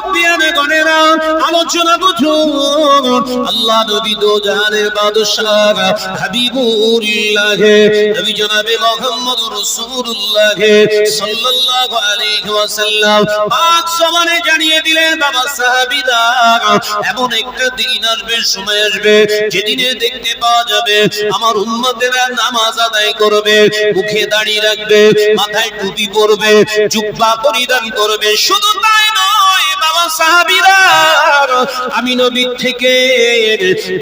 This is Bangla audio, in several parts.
মুরব্বিয়ানে গণেরা আলোচনা বুঝুন। আল্লাহ নবী দো জাহানের বাদশাহ হাবিবুল্লাহ নবী জনাবে মুহাম্মদ রাসূলুল্লাহ সাল্লাল্লাহু আলাইহি ওয়াসাল্লাম পাক সমানে জানিয়ে দিলেন, বাবা সাহাবীরা, এমন একটা দিন আসবে, সময় আসবে, যেদিনে দেখতে পাওয়া যাবে আমার উম্মতেরা নামাজ আদায় করবে, মুখে দাড়ি রাখবে, মাথায় টুপি পরবে, জুব্বা পরিধান করবে। শুধু তাই নয় বাবা সাহাবীরা, আমি নবীর থেকে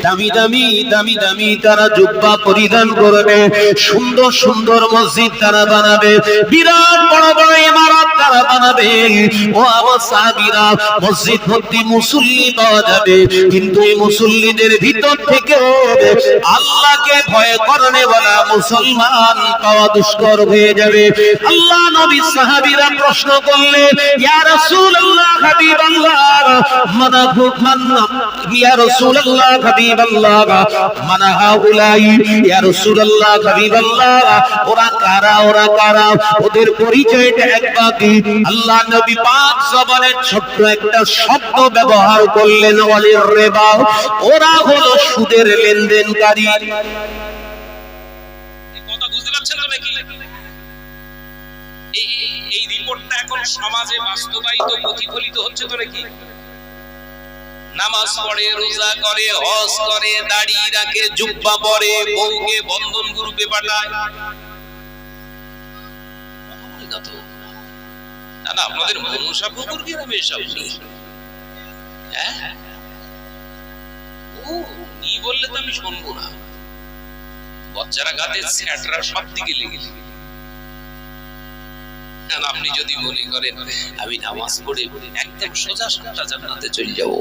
দামি দামি দামি দামি তারা জুব্বা পরিধান করবে, সুন্দর সুন্দর মসজিদ তারা বানাবে, বিরাট বড় বড় ইমারত তারা বানাবে। ও আমার সাহাবীরা, মসজিদ ভর্তি মুসল্লি পাওয়া যাবে, কিন্তু এই মুসল্লিদের ভিতর থেকে আল্লাহকে ভয় করনে ওয়ালা মুসলমান পাওয়া দুষ্কর হয়ে যাবে। আল্লাহ নবী সাহাবীরা প্রশ্ন করলেন, ইয়া রাসূলুল্লাহ হাবিবাল্লাহ, ইয়া রাসূলুল্লাহ হাবিবাল্লাহ, মানা হাউলাই, ইয়া রাসূলুল্লাহ হাবিবাল্লাহ, ওরা কারা, ওরা কারা, ওদের পরিচয়টা একবার দিন। আল্লাহ নবী পাক জবানের ছোট্ট একটা শব্দ ব্যবহার করলেন, ওয়ালির রিবা, ওরা হলো সুদের লেনদেনকারী। কথা বুঝতে পারছেন তো নাকি? এই রিপোর্টটা এখন সমাজে বাস্তবায়িত প্রতিফলিত হচ্ছে তো নাকি? নামাজ পড়ে, রোজা করে, হজ করে, দাড়ি রাখে, জুব্বা পরে, বউকে বন্ধন গ্রুপে পাঠায়। না না, আপনাদের মনসা পুকুর গ্রামে এসব নেই। হ্যাঁ, ও নি বললে তো আমি শুনবো না। বাচ্চারা গাতে স্যাটরা সব দিকে লেগে লেগে। আপনি যদি মনে করেন আমি নামাজ পড়ে একদম সোজা সাপটা জান্নাতে চলে যাব,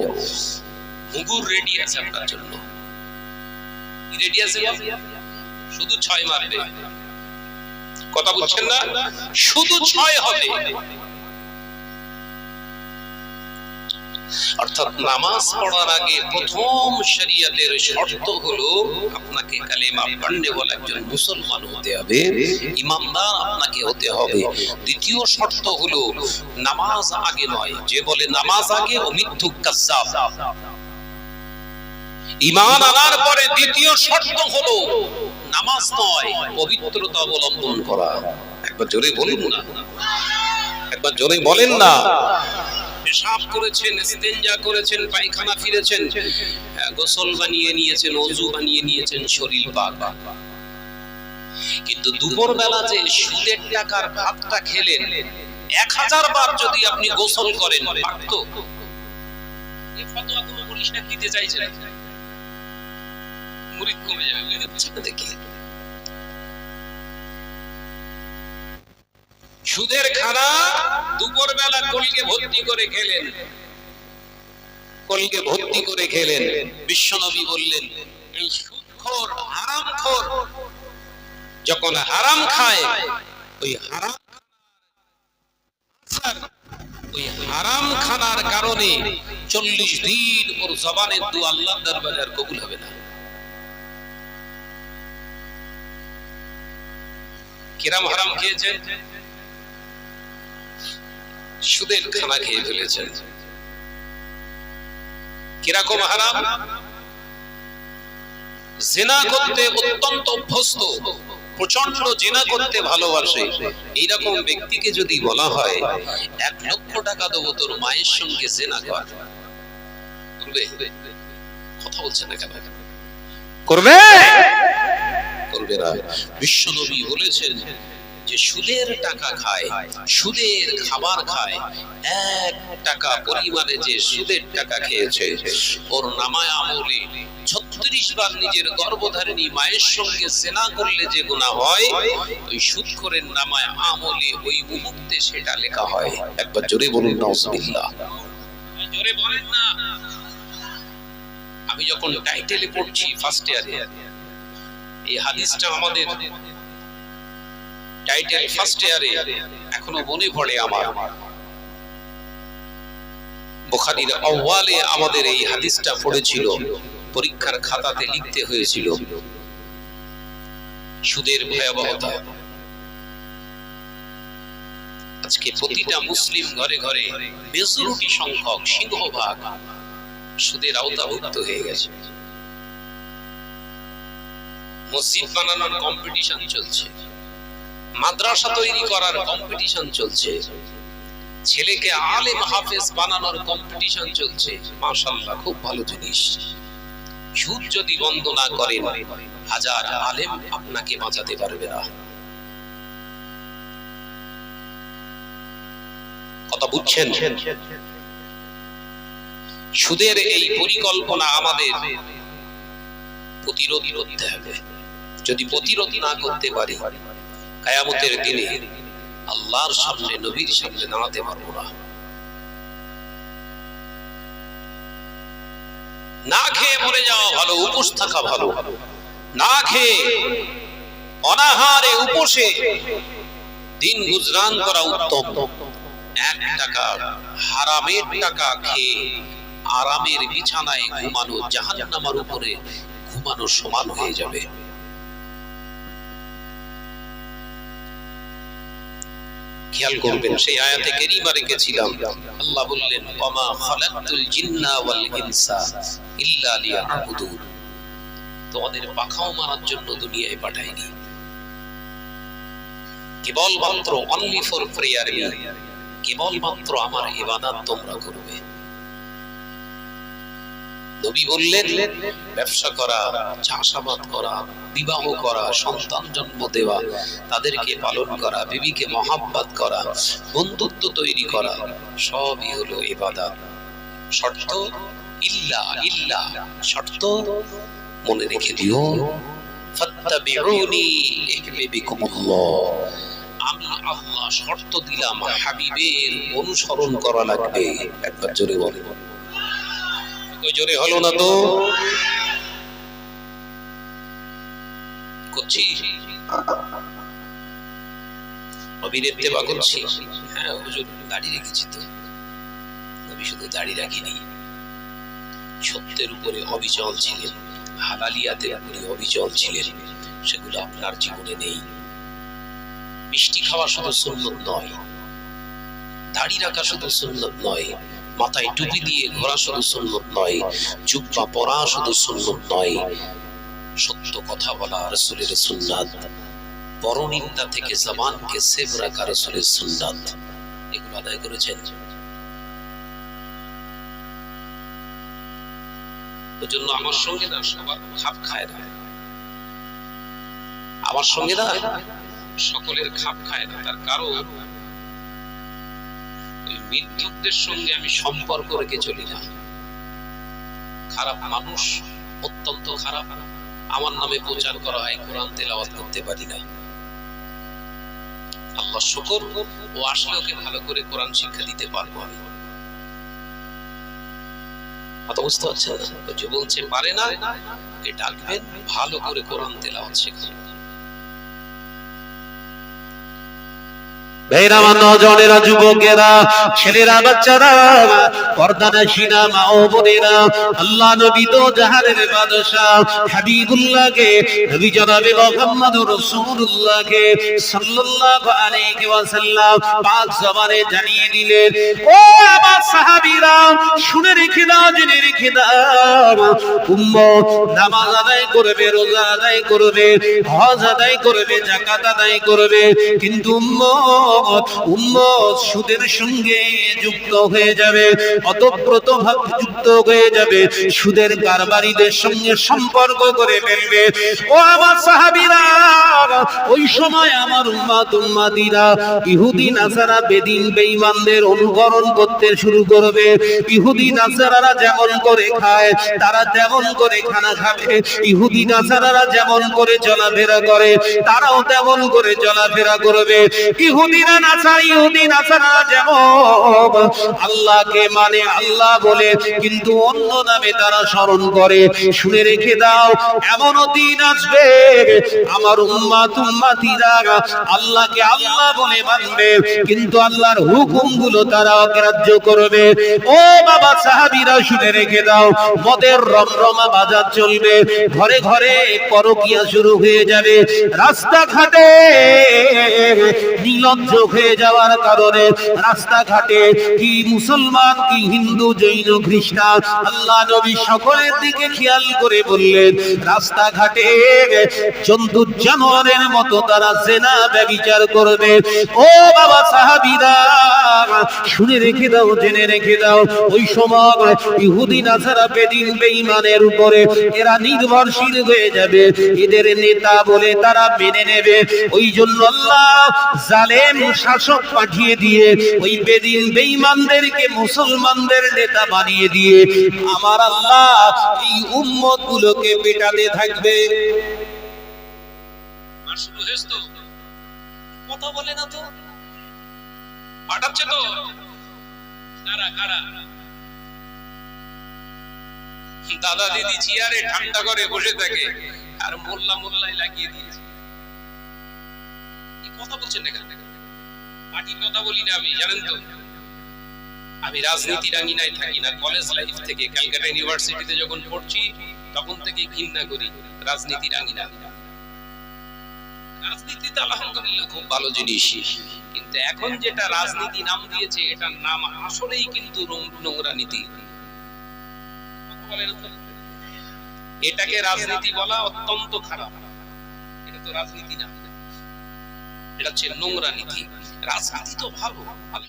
মুগুর রেডি আছে আপনার জন্য। রেডি আছে, শুধু 6 মারবে। কথা বুঝছেন না? শুধু 6 হবে। অর্থাৎ নামাজ পড়ার আগে প্রথম শরীয়তের শর্ত হলো আপনাকে কালেমা পড়নে ওয়ালা একজন মুসলমান হতে হবে, ইমানদার আপনাকে হতে হবে। দ্বিতীয় শর্ত হলো নামাজ আগে নয়, যে বলে নামাজ আগে ও মিথ্যুক কাজ্জাব। ঈমান আনার পরে দ্বিতীয় শর্ত হলো নামাজ নয়, পবিত্রতা অবলম্বন করা। একবার জোরে বলুন না, একবার জোরে বলেন না। পেশাব করেছেন, ইস্তেঞ্জা করেছেন, পায়খানা ফিরেছেন, গোসল বানিয়ে নিয়েছেন, ওযু বানিয়ে নিয়েছেন, শরীর পাক, কিন্তু দুপুর বেলা যে সুদের টাকার ভাতটা খেলেন, 1000 বার যদি আপনি গোসল করেন পারত? এই ফতোয়া কোনো পরিষ্কার দিতে চাইছে না, মুরিদ কমে যাবে। বুঝছেন দেখি, সুদের খানা দুপুর বেলা কলিকে ভর্তি করে খেলেন, কলিকে ভর্তি করে খেলেন। বিশ্বনবী বললেন, এই সুদখোর হারামখোর যখন হারাম খায়, ওই হারাম খানার কারণে 40 দিন ওর জবানের দোয়া আল্লাহর দরবারে আর কবুল হবে না। কিরাম হারাম খেয়েছেন? সুদের খানা খেয়ে ফেলেছেন। কিরকম হারাম? জিনা করতে অত্যন্ত অভ্যস্ত, প্রচন্ড জিনা করতে ভালোবাসে, এইরকম ব্যক্তিকে যদি বলা হয় 1 লক্ষ টাকা দেবো তোর মায়ের সঙ্গে জিনা কর, করবে? কথা বলছে না কেন? করবে? করবে না। বিশ্বনবী বলেছেন যে সুদের টাকা খায়, সুদের খাবার খায়, 1 টাকা পরিমাণে যে সুদের টাকা খেয়েছে, ওর নামায় আমলে 36 বার নিজের গর্ভধারিণী মায়ের সঙ্গে জিনা করলে যে গুনাহ হয়, ওই সুদখোরের নামায় আমলে ওই মুহূর্তে সেটা লেখা হয়। একবার জোরে বলুন নাউজুবিল্লাহ। জোরে বলেন না। আমি যখন টাইটেলে পড়ছি ফার্স্ট ইয়ারে, এই হাদিসটা আমাদের টাইটেল ফার্স্ট ইয়ারে এখনো মনে পড়ে আমার। বুখারীর আউয়ালে আমাদের এই হাদিসটা পড়েছিল, পরীক্ষার খাতাতে লিখতে হয়েছিল সুদের ভয়াবহতা। আজকে প্রতিটা মুসলিম ঘরে ঘরে মেজরিটি সংখ্যক সিংহভাগ সুদের আওতাভুক্ত হয়ে গেছে। মসজিদ বানানোর কম্পিটিশন চলছে, মাদ্রাসা তৈরি করার কম্পিটিশন চলছে, ছেলেকে আলেম হাফেজ বানানোর কম্পিটিশন চলছে। মাশাআল্লাহ, খুব ভালো জিনিস। সুদ যদি বন্ধ না করেন, হাজার আলেম আপনাকে বাঁচাতে পারবে না। কথা বুঝছেন? সুদের এই পরিকল্পনা আমাদের প্রতিরোধ করতে হবে। যদি প্রতিরোধ না করতে পারি, কিয়ামতের দিনে আল্লাহর সামনে, নবীর সামনে দাঁড়াতে পারবো না। না খেয়ে মরে যাওয়া ভালো, উপোস থাকা ভালো। না খেয়ে অনাহারে উপোসে দিন গুজরান করা উত্তম। 1 টাকা হারামের টাকা খেয়ে আরামের বিছানায় ঘুমানো জাহান্নামের উপরে ঘুমানো সমান হয়ে যাবে। খেয়াল করবেন, সেই আয়াতে কারিমা রেখেছিলাম, আল্লাহ বললেন, ওমা খালাকতুল জিন্না ওয়াল ইনসা ইল্লা লিয়াবুদুন। তোমাদের পাখাও মারার জন্য দুনিয়ায় পাঠাইনি, কেবলমাত্র অনলি ফর প্রেয়ার মি, কেবলমাত্র আমার ইবাদত তোমরা করবে। নবী বললেন, ব্যবসা করা, চাষাবাদ করা, বিবাহ করা, সন্তান জন্ম দেওয়া, তাদেরকে পালন করা, বিবিকে মহাব্বত করা, বন্ধুত্ব তৈরি করা, সবই হলো ইবাদত। শর্ত ইল্লা ইল্লা, শর্ত মনে রেখে দিও, ফাত্তাবিউনি ইহবিবিকুমুল্লাহ। আমি আল্লাহ শর্ত দিলাম, হাবিবের অনুসরণ করা লাগবে। একবার জোরে বলে, জোরে হলো না তো? করছি, নবীর ইত্তেবা করছি। হ্যাঁ হুজুর, দাড়ি রেখেছি তো। নবী শুধু দাড়ি রাখিনি, সত্যের উপরে অবিচল ছিলেন, হালালিয়াতের উপরে অবিচল ছিলেন। সেগুলো আপনার জীবনে নেই। মিষ্টি খাওয়া শুধু সুন্নত নয়, দাড়ি রাখা শুধু সুন্নত নয়, মাথায় টুপি দিয়ে ঘোরা শুধু সুন্নত নয়, জুব্বা পরা শুধু সুন্নত নয়, সত্য কথা বলা রাসূলের সুন্নাত, পরনিন্দা থেকে জবানকে সেভ রাখা রাসূলের সুন্নাত। এগুলো আদায় করেছেন। ওজন্য আমার সঙ্গে না সবার খাপ খায় না, আমার সঙ্গে না সকলের খাপ খায় না। তার কারণ মিথ্যুকদের সঙ্গে আমি সম্পর্ক রেখে চলি না। খারাপ মানুষ, অত্যন্ত খারাপ, আমার নামে প্রচার করা হয়, কোরআন তেলাওয়াত করতে পারি না। আল্লাহ শুকর, ও আসলে ওকে ভালো করে কোরআন শিক্ষা দিতে পারবো আমি। কথা বুঝতে পারছেন না? যে বলছে পারে না, এ ডাকবেন, ভালো করে কোরআন তেলাওয়াত শেখাবেন। ভাইরা, নজনেরা, যুবকেরা, ছেলেরা, বাচ্চারা, পর্দানাশীরা, মা ও বোনেরা, আল্লাহ নবী তো জাহানের বাদশাহ হাবিবুল্লাহকে, নবী জনাবে মুহাম্মদুর রাসূলুল্লাহকে সাল্লাল্লাহু আলাইহি ওয়াসাল্লাম পাক জবানে জানিয়ে দিলেন, ও আমার সাহাবীরা, শুনে রেখে দাও, জেনে রেখে দাও, উম্মত নামাজ আদায় করবে, রোজা আদায় করবে, হজ আদায় করবে, যাকাত আদায় করবে, কিন্তু উম্মত সুদের সঙ্গে যুক্ত হয়ে যাবে, অতপ্রতভাবে যুক্ত হয়ে যাবে, সুদের কারবারিদের সঙ্গে সম্পর্ক করে ফেলবে। ও আমার সাহাবীরা, ওই সময় আমার উম্মাতিরা ইহুদি নাসারা, বেদিন বেঈমানদের অনুকরণ করতে শুরু করবে। ইহুদি নাসারারা যেমন করে খায়, তারা তেমন করে খানা খাবে। ইহুদি নাসারারা যেমন করে চলাফেরা করে, তারাও তেমন করে চলাফেরা করবে। ইহুদি নাসারা যেমন আল্লাহকে মানে, আল্লাহ বলে, কিন্তু অন্য নামে তারা স্মরণ করে। শুনে রেখে দাও, এমনও দিন আসবে আমার উম্মাতিরা আল্লাহকে আল্লাহ বলে মানবে, কিন্তু আল্লাহর হুকুমগুলো তারা অগ্রাহ্য করবে। ও বাবা, বাবা সাহাবীরা শুনে রেখে দাও, মদের রমরমা বাজার চলবে, ঘরে ঘরে পরকিয়া শুরু হয়ে যাবে, রাস্তাঘাটে নির্লজ্জ হয়ে যাওয়ার কারণে রাস্তাঘাটে কি মুসলমান কি হিন্দু জৈন খ্রিস্টান আল্লাহ নবী সকলের দিকে খেয়াল করে বললেন, রাস্তাঘাটে জন্তু জানোয়ারের মতো তারা জেনা ব্যভিচার করবে। ও বাবা সাহাবীরা শুনে রেখে দাও, জেনে রেখে দাও, ওই সময় ইহুদি নাসারা বেদিন বেঈমানের উপরে এরা নির্ভরশীল হয়ে যাবে, এদের নেতা বলে তারা মেনে নেবে। ওই জন্য আল্লাহ জালেম শাসক পাঠিয়ে দিয়ে ওই বেদিন বেঈমানদেরকে মুসলমানদের নেতা বানিয়ে দিয়ে আমার আল্লাহ এই উম্মত গুলোকে পেটাতে থাকবে। আর শুরু হয়েছে তো, কথা বলে না তো, পাঠাচ্ছে তো, কারা কারা দাদা দিদি চেয়ারে ঠান্ডা করে বসে থাকে আর মোল্লা মোল্লাই লাগিয়ে দিয়েছে। কি কথা বলছেন না কেন? পার্টির কথা বলি না আমি, জানেন তো আমি রাজনীতির আঙিনায় থাকি না। কলেজ লাইফ থেকে ক্যালকাটা ইউনিভার্সিটিতে যখন পড়ছি তখন থেকে ঘৃণা করি রাজনীতির আঙিনা। রাজনীতিতে আলহামদুলিল্লাহ খুব ভালো জিনিস, কিন্তু এখন যেটা রাজনীতি নাম দিয়েছে এটার নাম আসলেই কিন্তু নোংরা নীতি। এটাকে রাজনীতি বলা অত্যন্ত খারাপ, এটা তো রাজনীতি না, এটা হচ্ছে নোংরা নীতি। রাজনীতি তো ভালো।